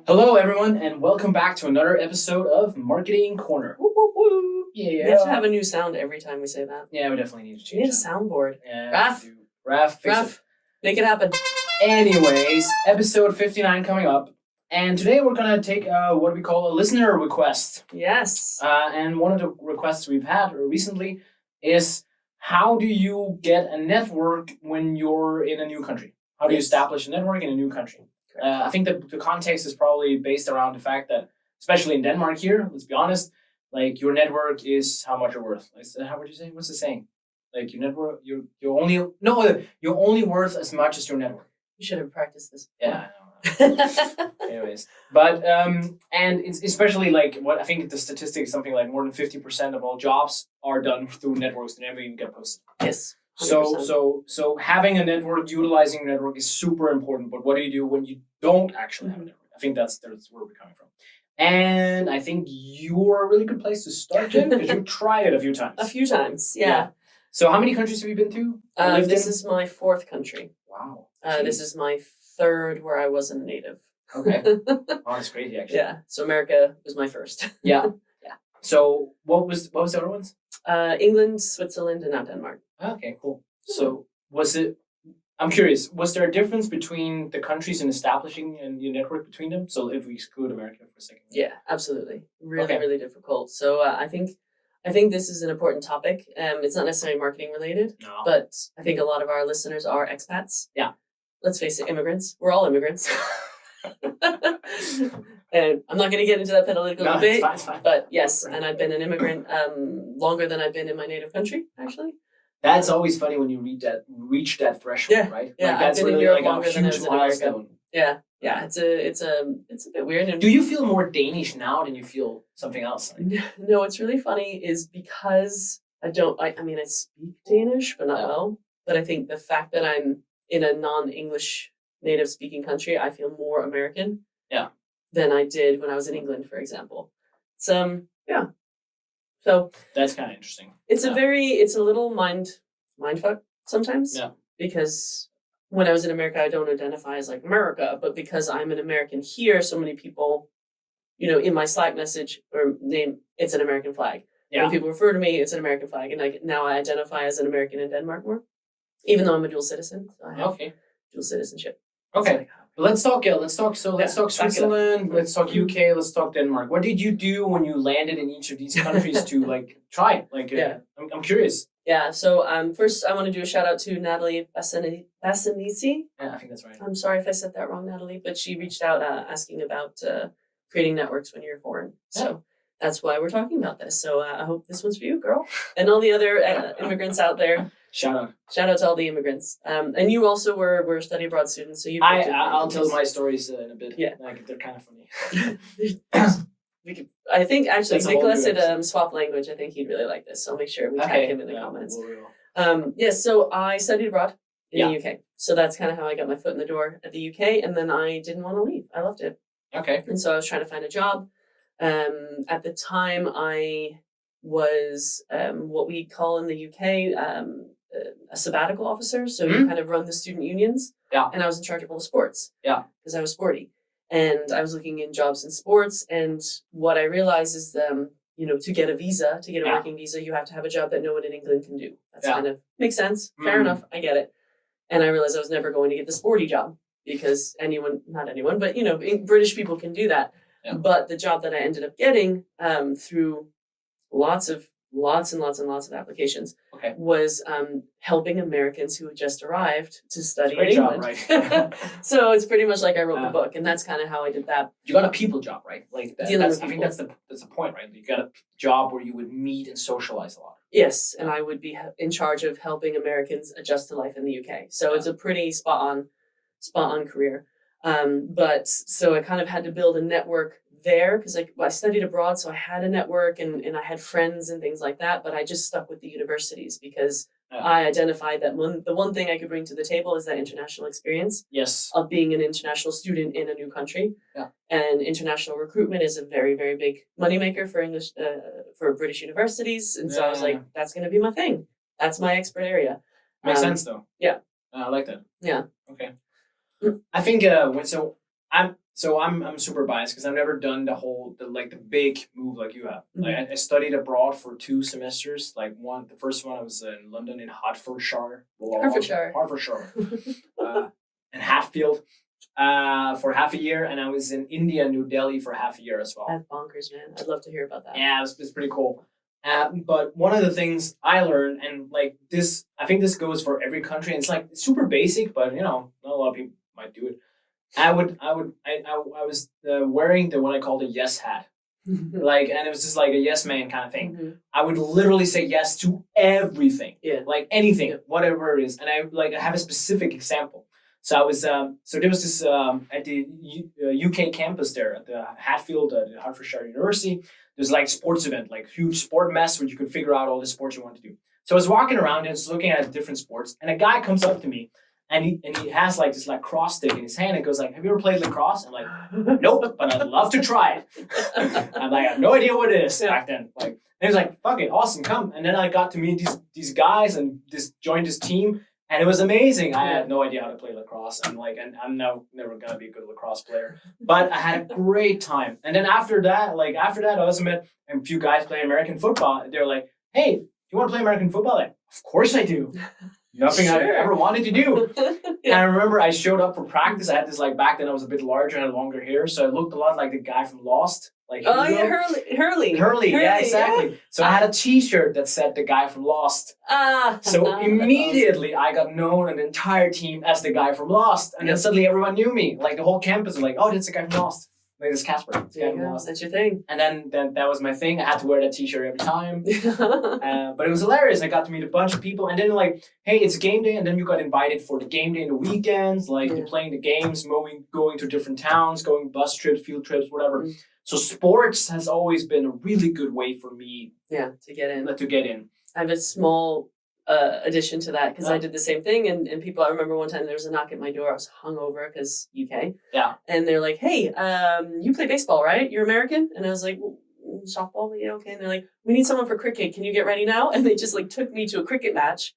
Hello, everyone, and welcome back to another episode of Marketing Corner. Woo, woo, woo. Yeah. We have to have a new sound every time we say that. Yeah, we definitely need to change. We need a soundboard. Yeah, Raph, make it happen. Anyways, episode 59 coming up, and today we're gonna take what we call a listener request. Yes. And one of the requests we've had recently is, how do you get a network when you're in a new country? How do you establish a network in a new country? I think that the context is probably based around the fact that, especially in Denmark here, let's be honest, like your network is how much you're worth. How would you say? What's the saying? Like your network, you're only worth as much as your network. You should have practiced this. Yeah, I know. Anyways, but and it's especially like what I think the statistic is something like more than 50% of all jobs are done through networks that never even get posted. Yes. 100%. So having a network, utilizing a network is super important. But what do you do when you don't actually have a network? I think that's where we're coming from. And I think you're a really good place to start, Jen, because you tried it a few times. A few times, yeah. So how many countries have you been to? This is my fourth country. Wow. This is my third where I wasn't a native. Okay. Oh, that's crazy, actually. Yeah. So America was my first. Yeah. Yeah. So what was the other ones? England, Switzerland, and now Denmark. Okay, cool. So I'm curious, was there a difference between the countries in establishing your network between them? So if we exclude America for a second. Yeah, absolutely. Really difficult. So I think this is an important topic. It's not necessarily marketing related, but I think a lot of our listeners are expats. Yeah. Let's face it, immigrants. We're all immigrants. And I'm not going to get into that political debate, it's fine. But yes, and I've been an immigrant longer than I've been in my native country, actually. That's always funny when you reach that threshold, right? Yeah, like, that's I've been really in Europe like longer a than I huge was in America. milestone. Yeah, it's a bit weird. And do you feel more Danish now than you feel something else? No, what's really funny is because I speak Danish, but not well. But I think the fact that I'm in a non-English native speaking country, I feel more American. Yeah. Than I did when I was in England, for example. So So that's kind of interesting. It's a little mindfuck sometimes. Yeah. Because when I was in America, I don't identify as like America, but because I'm an American here, so many people, in my Slack message or name, it's an American flag. Yeah. When people refer to me, it's an American flag, and now I identify as an American in Denmark more, even though I'm a dual citizen. So I have dual citizenship. Okay. Let's talk Switzerland, let's talk UK, let's talk Denmark. What did you do when you landed in each of these countries to try? I'm curious. Yeah, so first I want to do a shout out to Nathalie Bassanesi. Yeah, I think that's right. I'm sorry if I said that wrong, Nathalie, but she reached out asking about creating networks when you're foreign. So that's why we're talking about this. So I hope this one's for you, girl, and all the other immigrants out there. Shout out to all the immigrants. And you also were a study abroad student, so you. I'll tell my stories in a bit. Yeah, they're kind of funny. I think actually Nicholas did swap language. I think he'd really like this, so I'll make sure we tag him in the comments. So I studied abroad in the UK, so that's kind of how I got my foot in the door at the UK, and then I didn't want to leave. I loved it. Okay. And so I was trying to find a job. At the time, I was what we call in the UK a sabbatical officer. So you kind of run the student unions. Yeah. And I was in charge of all the sports. Yeah. Because I was sporty. And I was looking in jobs in sports. And what I realized is, to get a visa, to get a working visa, you have to have a job that no one in England can do. That's kind of makes sense. Fair enough. I get it. And I realized I was never going to get the sporty job because not anyone, but, British people can do that. Yeah. But the job that I ended up getting through lots and lots of applications was helping Americans who had just arrived to study in England. Job, right? So it's pretty much like I wrote the book, and that's kind of how I did that. You got a people job, right? Like that, I think that's the point, right? You got a job where you would meet and socialize a lot. Yes, and I would be in charge of helping Americans adjust to life in the UK. So it's a pretty spot on career. But so I kind of had to build a network there because I studied abroad, so I had a network and I had friends and things like that, but I just stuck with the universities because I identified that the one thing I could bring to the table is that international experience of being an international student in a new country. Yeah. And international recruitment is a very, very big moneymaker for English, for British universities. And so I was like, that's going to be my thing. That's my expert area. Makes sense though. Yeah. I like that. Yeah. Okay. I think so I'm super biased because I've never done the big move like you have. Like I studied abroad for 2 semesters. Like the first one I was in London in Hertfordshire, and Hatfield, for half a year, and I was in India, New Delhi for half a year as well. That's bonkers, man. I'd love to hear about that. Yeah, it's pretty cool. But one of the things I learned, and like this, I think this goes for every country, and it's like super basic, but not a lot of people might do it. I was wearing what I call the yes hat, like, and it was just like a yes man kind of thing. I would literally say yes to everything, like anything, whatever it is, and I have a specific example. So I was so there was this at the UK campus there at the Hatfield, the Hertfordshire University. There's like sports event, like huge sport mess where you could figure out all the sports you want to do. So I was walking around and just looking at different sports, and a guy comes up to me, and he has like this lacrosse stick in his hand and goes like, "Have you ever played lacrosse?" I'm like, "Nope, but I'd love to try it." I'm like, I have no idea what it is back then. Like, and he was like, "Fuck it, awesome, come." And then I got to meet these guys and joined this team. And it was amazing. I had no idea how to play lacrosse. And I'm now never gonna be a good lacrosse player. But I had a great time. And then after that, I also met a few guys playing American football. They're like, "Hey, you want to play American football?" Like, of course I do. Nothing I ever wanted to do. And I remember I showed up for practice. I had this back then I was a bit larger and had longer hair, so I looked a lot like the guy from Lost. Like, Hurley, yeah, exactly. Yeah. So I had a T-shirt that said the guy from Lost. So immediately I got known, an entire team, as the guy from Lost, and then suddenly everyone knew me. Like the whole campus was like, "Oh, that's the guy from Lost. Like, it's Casper. That's your thing." And then that was my thing. I had to wear that T-shirt every time. But it was hilarious. I got to meet a bunch of people, and then hey, it's game day, and then you got invited for the game day in the weekends, playing the games, going to different towns, going bus trips, field trips, whatever. So sports has always been a really good way for me. To get in. I have a small addition to that because I did the same thing, and people. I remember one time there was a knock at my door. I was hungover because UK. Yeah. And they're like, "Hey, you play baseball, right? You're American?" And I was like, "Softball, yeah, okay." And they're like, "We need someone for cricket. Can you get ready now?" And they just took me to a cricket match.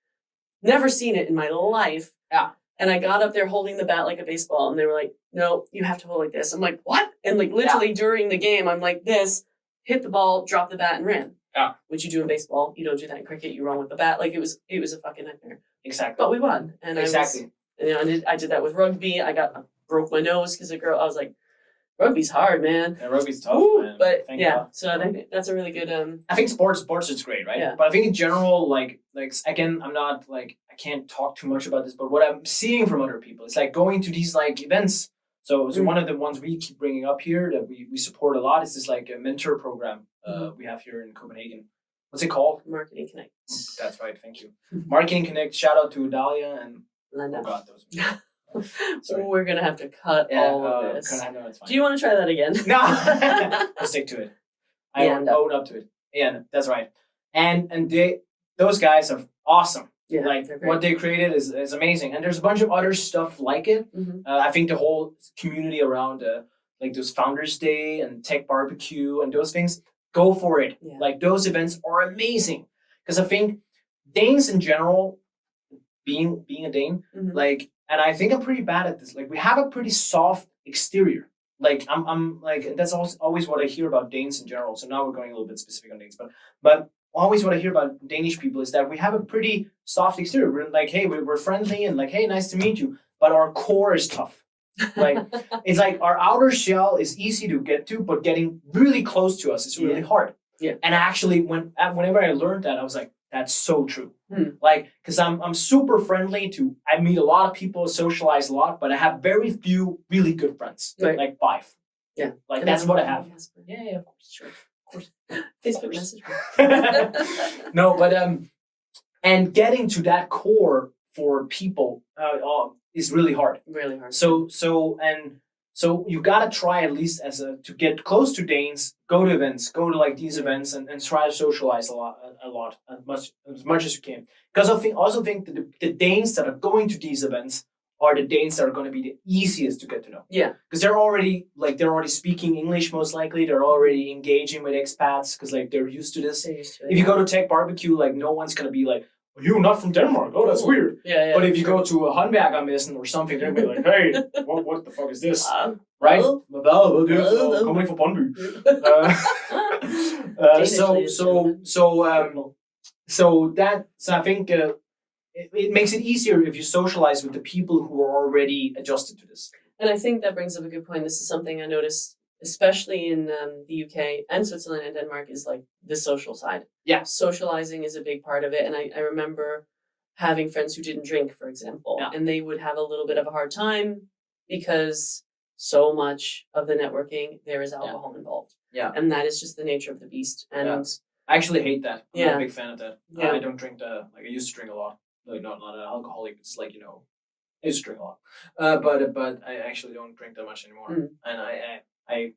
Never seen it in my life. Yeah. And I got up there holding the bat like a baseball, and they were like, "No, you have to hold like this." I'm like, "What?" And literally during the game, I'm like this, hit the ball, drop the bat, and ran. Yeah. Which you do in baseball. You don't do that in cricket. You run with the bat. It was a fucking nightmare. Exactly. But we won. And I did that with rugby. I broke my nose because I was like, rugby's hard, man. Yeah, rugby's tough, man. But so I think that's a really good. I think sports is great, right? Yeah. But I think in general, again, I'm not I can't talk too much about this, but what I'm seeing from other people, it's going to these events. So one of the ones we keep bringing up here that we support a lot is this a mentor program we have here in Copenhagen. What's it called? Marketing Connect. That's right. Thank you. Marketing Connect. Shout out to Dahlia and Linda. Oh God, those. So we're gonna have to cut all of this. No, it's fine. Do you want to try that again? No, I'll stick to it. I own up to it. Yeah, that's right. And those guys are awesome. Yeah, what they created is amazing, and there's a bunch of other stuff like it. I think the whole community around those Founders Day and Tech Barbecue and those things, go for it. Yeah. Those events are amazing because I think Danes in general, being a Dane, and I think I'm pretty bad at this. We have a pretty soft exterior. I'm that's always what I hear about Danes in general. So now we're going a little bit specific on Danes, but always what I hear about Danish people is that we have a pretty soft exterior. We're hey, we're friendly and hey, nice to meet you. But our core is tough. It's our outer shell is easy to get to, but getting really close to us is really hard. Yeah. And actually, whenever I learned that, I was like, that's so true. Because I'm super friendly I meet a lot of people, socialize a lot, but I have very few really good friends. Right. 5. Yeah. That's what I have. Yeah, of course, sure. Facebook message. No, but and getting to that core for people is really hard. Really hard. So you gotta try at least to get close to Danes. Go to events. Go to these events and try to socialize a lot as much as you can. Because I also think that the Danes that are going to these events are the Danes that are going to be the easiest to get to know. Yeah. Because they're already speaking English most likely. They're already engaging with expats because they're used to this. They're used to it, if you go to Tech Barbecue, no one's going to be you not from Denmark? Oh, that's weird. Yeah. But if you go to a håndværkermessen or something, they'll be like, hey, what the fuck is this? Right? Hvad kommer ikke fra Brøndby? So I think it makes it easier if you socialize with the people who are already adjusted to this. And I think that brings up a good point. This is something I noticed, especially in the UK and Switzerland and Denmark, is like the social side. Yeah. Socializing is a big part of it. And I remember having friends who didn't drink, for example, and they would have a little bit of a hard time because so much of the networking, there is alcohol involved. Yeah. And that is just the nature of the beast. And I actually hate that. I'm not a big fan of that. Yeah. I don't drink I used to drink a lot. Like, not an alcoholic. It's like, I used to drink a lot. But I actually don't drink that much anymore. And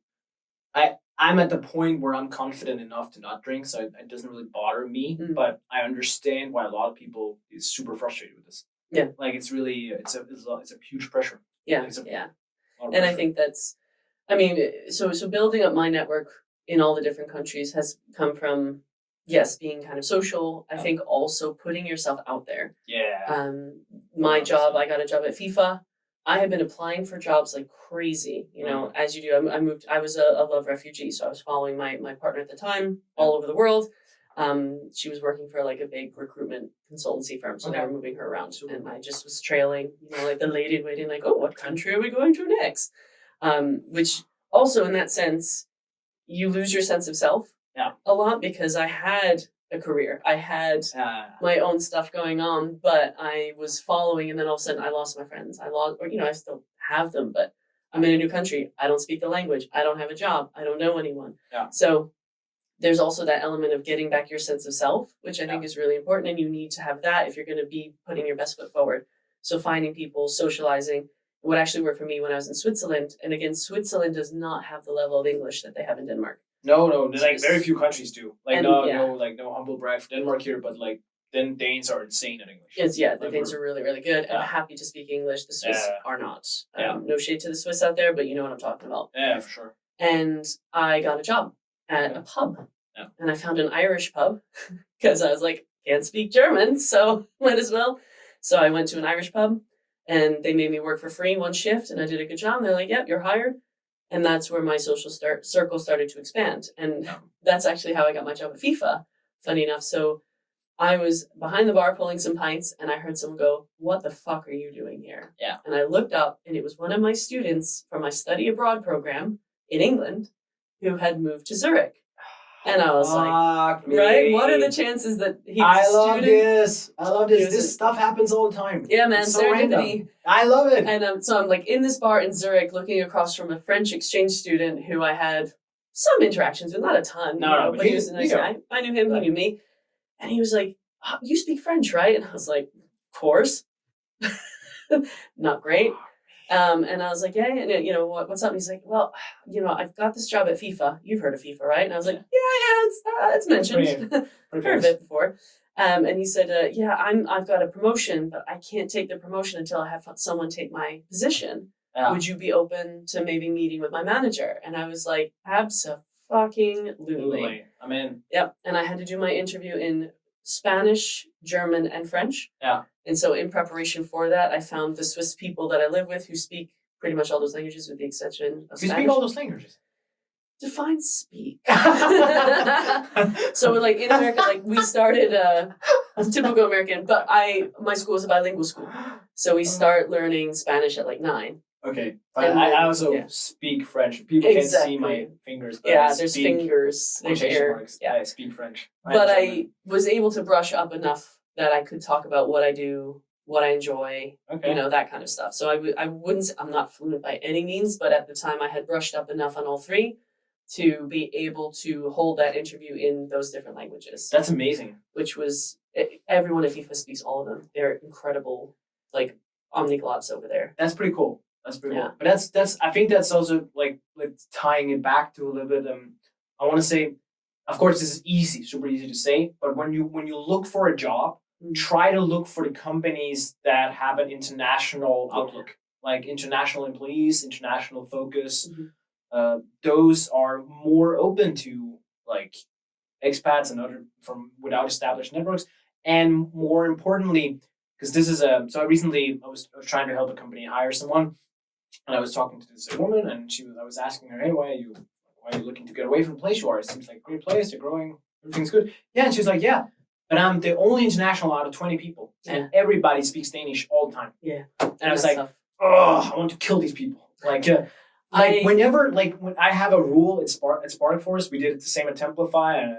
I'm at the point where I'm confident enough to not drink, so it doesn't really bother me. But I understand why a lot of people is super frustrated with this. Yeah, like it's a huge pressure. Yeah, and I think that's, I mean, so building up my network in all the different countries has come from being kind of social. I think also putting yourself out there. Yeah. My job, I got a job at FIFA. I had been applying for jobs like crazy, as you do. I was a love refugee, so I was following my partner at the time all over the world. She was working for like a big recruitment consultancy firm, so they were moving her around, and I just was trailing, like the lady waiting, like, oh, what country are we going to next? Which also, in that sense, you lose your sense of self a lot, because I had a career, I had my own stuff going on, but I was following, and then all of a sudden I lost my friends. I still have them, but I'm in a new country. I don't speak the language. I don't have a job. I don't know anyone. Yeah. So there's also that element of getting back your sense of self, which I think is really important. And you need to have that if you're going to be putting your best foot forward. So finding people, socializing. What actually worked for me when I was in Switzerland, and again, Switzerland does not have the level of English that they have in Denmark. No, there's like very few countries do. Like no humble brag for Denmark here, but like then Danes are insane at English. The Danes are really, really good and happy to speak English. The Swiss are not. No shade to the Swiss out there, but you know what I'm talking about. Yeah, for sure. And I got a job at a pub, and I found an Irish pub because I was like, can't speak German, so might as well. So I went to an Irish pub, and they made me work for free one shift, and I did a good job. And they're like, yep, you're hired. And that's where my social circle started to expand. And that's actually how I got my job at FIFA, funny enough. So I was behind the bar pulling some pints, and I heard someone go, what the fuck are you doing here? Yeah. And I looked up, and it was one of my students from my study abroad program in England who had moved to Zurich. And I was like, right? What are the chances that he's a student? I love this. This stuff happens all the time. Yeah, man. So serendipity. I love it. And so I'm like in this bar in Zurich looking across from a French exchange student who I had some interactions with, not a ton. But he was a nice guy. I knew him, he knew me. And he was like, oh, you speak French, right? And I was like, of course. Not great. And I was like, yeah, and what's up? And he's like, well, I've got this job at FIFA. You've heard of FIFA, right? And I was like, yeah, it's mentioned. Heard of it before. And he said, I've got a promotion, but I can't take the promotion until I have someone take my position. Yeah. Would you be open to maybe meeting with my manager? And I was like, absolutely. I'm in. Yep. And I had to do my interview in Spanish, German, and French. Yeah. And so in preparation for that, I found the Swiss people that I live with who speak pretty much all those languages with the exception of Spanish. You speak all those languages? Define speak. So like in America, like we started typical American, but my school is a bilingual school. So we start learning Spanish at like 9. Okay. I also speak French. People can't see my fingers. But there's fingers. There's air. I speak French. But I was able to brush up enough that I could talk about what I do, what I enjoy, that kind of stuff. So I wouldn't, I'm not fluent by any means, but at the time I had brushed up enough on all three to be able to hold that interview in those different languages. That's amazing. Which was, everyone at FIFA speaks all of them. They're incredible, like omniglots over there. That's pretty cool. Cool. But that's I think that's also like tying it back to a little bit. I want to say, of course, this is super easy to say, but when you look for a job, try to look for the companies that have an international outlook, like international employees, international focus. Those are more open to like expats and other from without established networks, And more importantly, because this is so I was trying to help a company hire someone, and I was talking to this woman, and I was asking her, hey, why are you looking to get away from the place you are? It seems like a great place, they're growing, everything's good. Yeah, and she's like, yeah, but I'm the only international out of 20 people, and everybody speaks Danish all the time. Yeah, and I was like, oh, I want to kill these people. Like when I have a rule at Spark Force, we did it the same at Templify.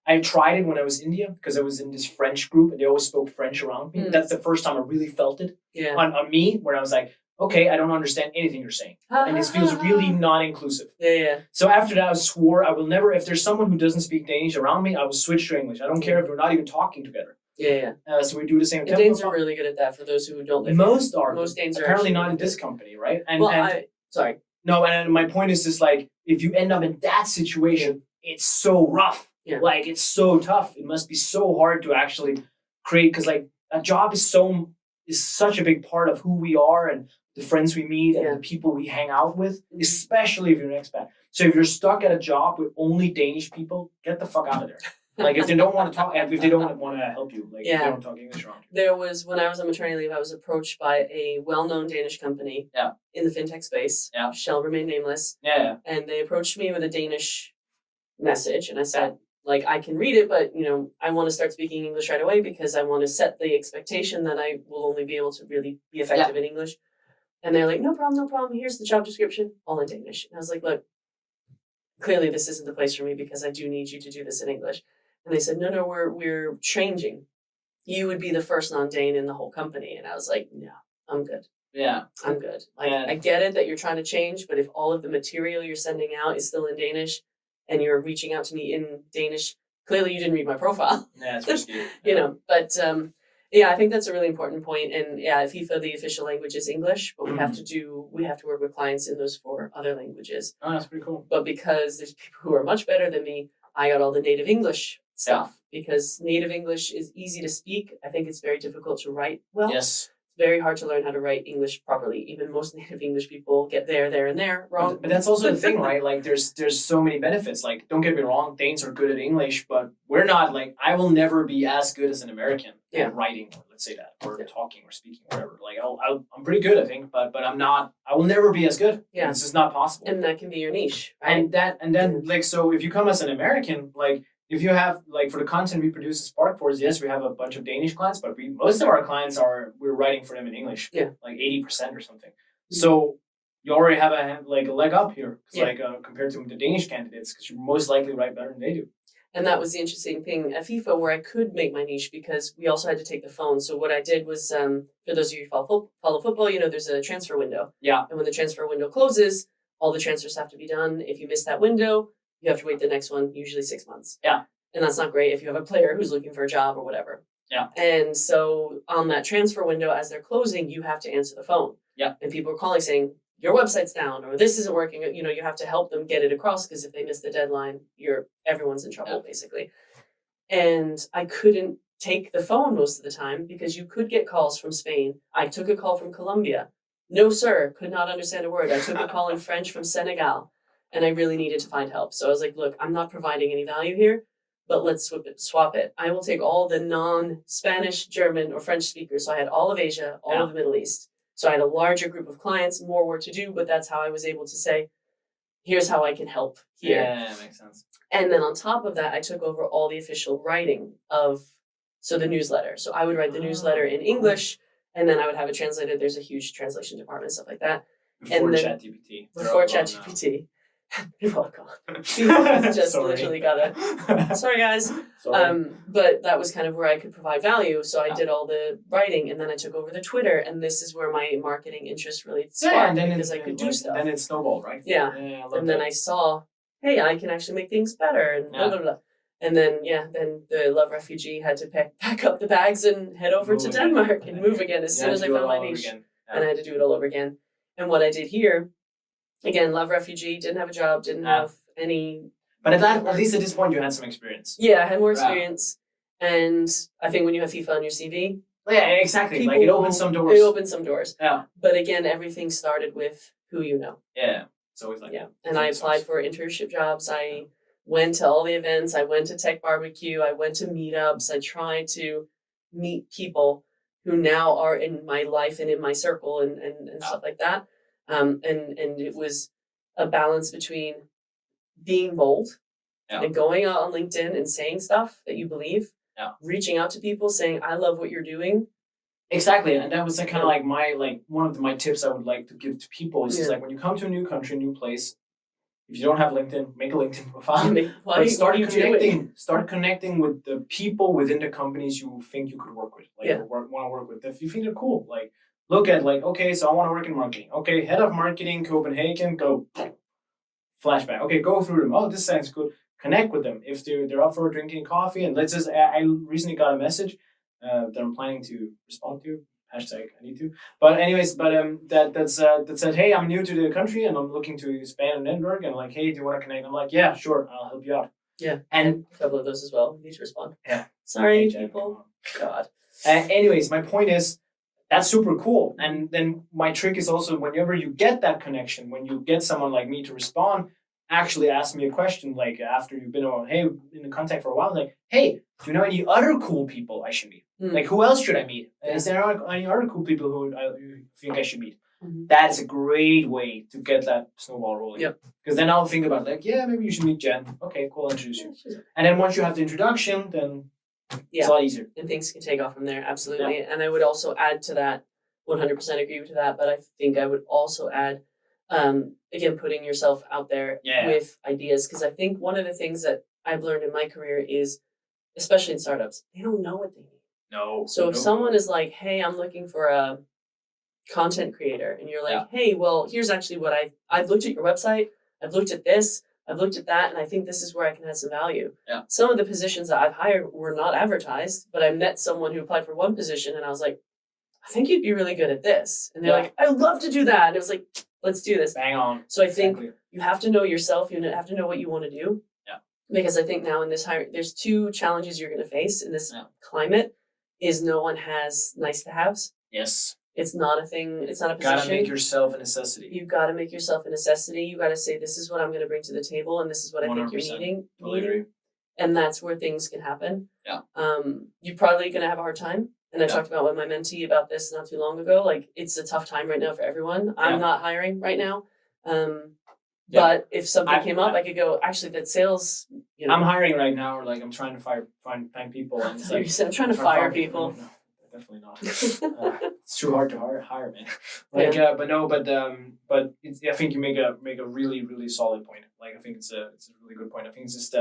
I tried it when I was in India because I was in this French group and they always spoke French around me. That's the first time I really felt it on me, where I was like, okay, I don't understand anything you're saying. And this feels really not inclusive. Yeah. So after that, I swore I will never, if there's someone who doesn't speak Danish around me, I will switch to English. I don't care if we're not even talking together. Yeah. So we do the same. Danes are really good at that. For those who don't live most here. are. Most Danes are apparently not in this company, right? Sorry. No, and my point is just like, if you end up in that situation, it's so rough. Yeah. Like, it's so tough. It must be so hard to actually create, because like a job is such a big part of who we are and the friends we meet and the people we hang out with, especially if you're an expat. So if you're stuck at a job with only Danish people, get the fuck out of there. Like, if they don't want to talk, if they don't want to help you, like if they don't talk English around you. There was, when I was on maternity leave, I was approached by a well-known Danish company in the fintech space. Yeah. Shall remain nameless. Yeah. And they approached me with a Danish message, and I said, like, I can read it, but I want to start speaking English right away because I want to set the expectation that I will only be able to really be effective in English. And they're like, no problem. Here's the job description, all in Danish. And I was like, look, clearly this isn't the place for me because I do need you to do this in English. And they said, no, we're changing. You would be the first non-Dane in the whole company. And I was like, no, I'm good. Yeah. I'm good. Like, I get it that you're trying to change, but if all of the material you're sending out is still in Danish and you're reaching out to me in Danish, clearly you didn't read my profile. Yeah, it's risky. But I think that's a really important point. And at FIFA, the official language is English, but we have to work with clients in those 4 other languages. Oh, that's pretty cool. But because there's people who are much better than me, I got all the native English stuff because native English is easy to speak. I think it's very difficult to write well. Yes. It's very hard to learn how to write English properly. Even most native English people get there, and there wrong. But that's also the thing, right? Like, there's so many benefits. Like, don't get me wrong, Danes are good at English, but we're not. Like, I will never be as good as an American at writing, let's say that, or talking or speaking, whatever. Like, I'm pretty good, I think, but I'm not. I will never be as good. Yeah, it's just not possible. And that can be your niche, right? And then like, so if you come as an American, like, if you have, like, for the content we produce at Spark Force, yes, we have a bunch of Danish clients, but most of our clients we're writing for them in English. Yeah. Like 80% or something. Mm-hmm. So you already have a leg up here, compared to the Danish candidates, because you most likely write better than they do. And that was the interesting thing at FIFA, where I could make my niche because we also had to take the phone. So what I did was, for those of you who follow football, there's a transfer window. Yeah. And when the transfer window closes, all the transfers have to be done. If you miss that window, you have to wait the next one, usually 6 months. Yeah. And that's not great if you have a player who's looking for a job or whatever. Yeah. And so on that transfer window, as they're closing, you have to answer the phone. Yeah. And people are calling saying, your website's down, or this isn't working. You have to help them get it across, because if they miss the deadline, everyone's in trouble, basically. And I couldn't take the phone most of the time because you could get calls from Spain. I took a call from Colombia. No, sir, could not understand a word. I took a call in French from Senegal. And I really needed to find help. So I was like, look, I'm not providing any value here, but let's swap it. I will take all the non-Spanish, German, or French speakers. So I had all of Asia, all of the Middle East. So I had a larger group of clients, more work to do, but that's how I was able to say, here's how I can help here. Yeah, that makes sense. And then on top of that, I took over all the official writing the newsletter. So I would write the newsletter in English, and then I would have it translated. There's a huge translation department, stuff like that. Before ChatGPT. Before ChatGPT. You're welcome. Just literally got it. Sorry, guys. Sorry. But that was kind of where I could provide value. So I did all the writing, and then I took over the Twitter, and this is where my marketing interest really sparked, because I could do stuff. Then it snowballed, right? Yeah. And then I saw, hey, I can actually make things better, and blah, blah, blah. And then, then the Love Refugee had to pack up the bags and head over to Denmark and move again as soon as I found my niche. And I had to do it all over again. And what I did here, again, Love Refugee, didn't have a job, didn't have any... But at least at this point, you had some experience. Yeah, I had more experience. And I think when you have FIFA on your CV... Yeah, exactly. Like, it opens some doors. It opens some doors. Yeah. But again, everything started with who you know. Yeah. It's always like... Yeah. And I applied for internship jobs. I went to all the events. I went to Tech Barbecue. I went to meetups. I tried to meet people who now are in my life and in my circle and stuff like that. And it was a balance between being bold and going out on LinkedIn and saying stuff that you believe, reaching out to people saying, I love what you're doing. Exactly. And that was kind of like one of my tips I would like to give to people is just like when you come to a new country, new place, if you don't have LinkedIn, make a LinkedIn profile. Start connecting with the people within the companies you think you could work with, want to work with. If you think they're cool, look at okay, so I want to work in marketing. Okay, head of marketing, Copenhagen, go. Flashback. Okay, go through them. Oh, this sounds good. Connect with them if they're up for drinking coffee. And I recently got a message that I'm planning to respond to. Hashtag I need to. But anyways, that said, hey, I'm new to the country and I'm looking to expand a network. And hey, do you want to connect? I'm like, yeah, sure, I'll help you out. Yeah, and a couple of those as well. Need to respond. Yeah. Sorry, people. God. Anyways, my point is that's super cool. And then my trick is also whenever you get that connection, when you get someone like me to respond, actually ask me a question after you've been in contact for a while, hey, do you know any other cool people I should meet? Who else should I meet? Is there any other cool people who you think I should meet? Mm-hmm. That is a great way to get that snowball rolling. Yep. Because then I'll think about maybe you should meet Jen. Okay, cool, I'll introduce you. Sure. And then once you have the introduction, then it's a lot easier. And things can take off from there, absolutely. Yeah. And I would also add to that, 100% agree to that, but I think I would also add, again, putting yourself out there with ideas. Because I think one of the things that I've learned in my career is, especially in startups, they don't know what they need. No. So if someone is like, hey, I'm looking for a content creator, and you're like, hey, well, here's actually what I've looked at your website, I've looked at this, I've looked at that, and I think this is where I can add some value. Yeah. Some of the positions that I've hired were not advertised, but I met someone who applied for one position, and I was like, I think you'd be really good at this. And they're like, I would love to do that. And it was like, let's do this. Bang on. So I think you have to know yourself. You have to know what you want to do. Yeah. Because I think now in this there's two challenges you're going to face in this climate. Is no one has nice to haves. Yes. It's not a thing. It's not a position. You gotta make yourself a necessity. You've got to make yourself a necessity. You got to say, this is what I'm going to bring to the table, and this is what I think you're needing. Totally agree. And that's where things can happen. Yeah. You're probably going to have a hard time. And I talked about with my mentee about this not too long ago. It's a tough time right now for everyone. I'm not hiring right now. But if something came up, I could go, actually, that sales, I'm hiring right now, or I'm trying to find people. And it's I'm trying to fire people. No, definitely not. It's too hard to hire, man. But I think you make a really, really solid point. I think it's a really good point. I think it's just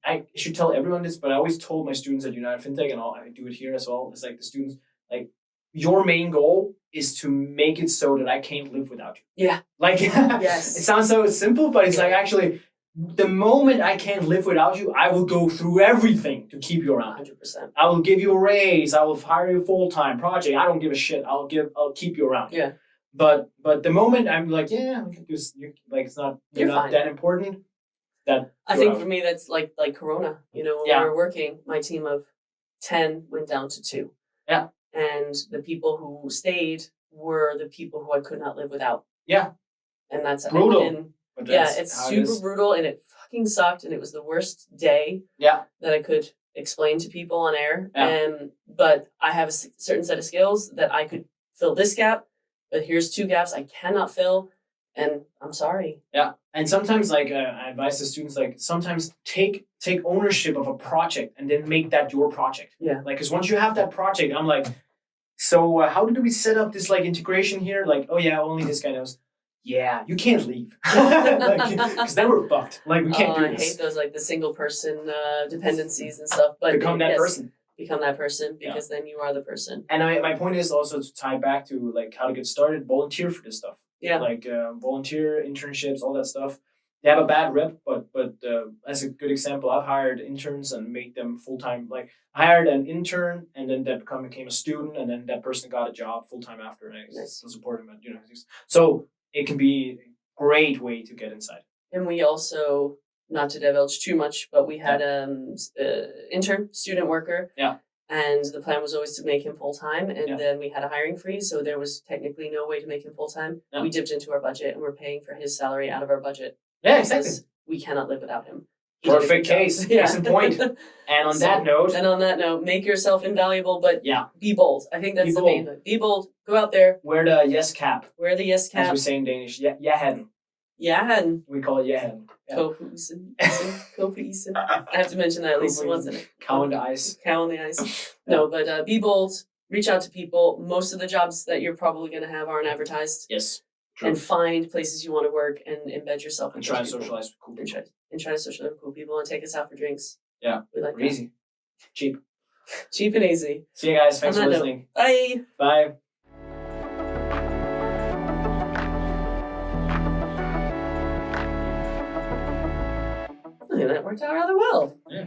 I should tell everyone this, but I always told my students at United FinTech, and I do it here as well. It's the students, your main goal is to make it so that I can't live without you. Yeah. Yes. It sounds so simple, but it's actually, the moment I can't live without you, I will go through everything to keep you around. 100%. I will give you a raise. I will hire you full-time project. I don't give a shit. I'll keep you around. Yeah. But the moment I'm we can do this, it's not, you're not that important. I think for me, that's like Corona. When we were working, my team of 10 went down to 2. Yeah. And the people who stayed were the people who I could not live without. Yeah. And that's brutal. It's super brutal, and it fucking sucked, and it was the worst day that I could explain to people on air. Yeah. But I have a certain set of skills that I could fill this gap, but here's 2 gaps I cannot fill. And I'm sorry. Yeah. And sometimes I advise the students, sometimes take ownership of a project and then make that your project. Yeah. Because once you have that project, I'm so how did we set up this integration here? Only this guy knows. Yeah, you can't leave. Because then we're fucked. We can't do this. I hate those the single person dependencies and stuff. But become that person. Become that person, because then you are the person. And my point is also to tie back to how to get started, volunteer for this stuff. Yeah. Volunteer, internships, all that stuff. They have a bad rep, but as a good example, I've hired interns and made them full-time. I hired an intern, and then that became a student, and then that person got a job full-time after, and I still support him at universities. So it can be a great way to get inside. And we also, not to divulge too much, but we had intern, student worker. Yeah. And the plan was always to make him full-time, and then we had a hiring freeze, so there was technically no way to make him full-time. Yeah. We dipped into our budget, and we're paying for his salary out of our budget. Yeah, exactly. because we cannot live without him. He did a Perfect good job. case. Case in point. And on that note, And on that note, make yourself invaluable, but yeah, be bold. I think that's Be the main bold. thing. Be bold. Go out there. wear the yes cap, Wear the yes as cap. we say in Danish. Jehen. Yeah, and We call it jehen. Yeah. Kopusen. Kopusen. I have to mention that at least once in it. Cow on the ice. Cow on the ice. No, but be bold. Reach out to people. Most of the jobs that you're probably going to have aren't advertised. Yes. True. And find places you want to work and embed yourself. And with try to those people. socialize with cool people. And try to socialize with cool people and take us out for drinks. Yeah. We like that. Easy. Cheap. Cheap and easy. See you guys. Thanks On for that note, listening. Bye. Bye. I think that worked out rather well. Yeah.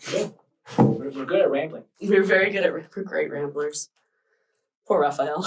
Good. We're good at rambling. We're very good at we're great ramblers. Poor Raphael.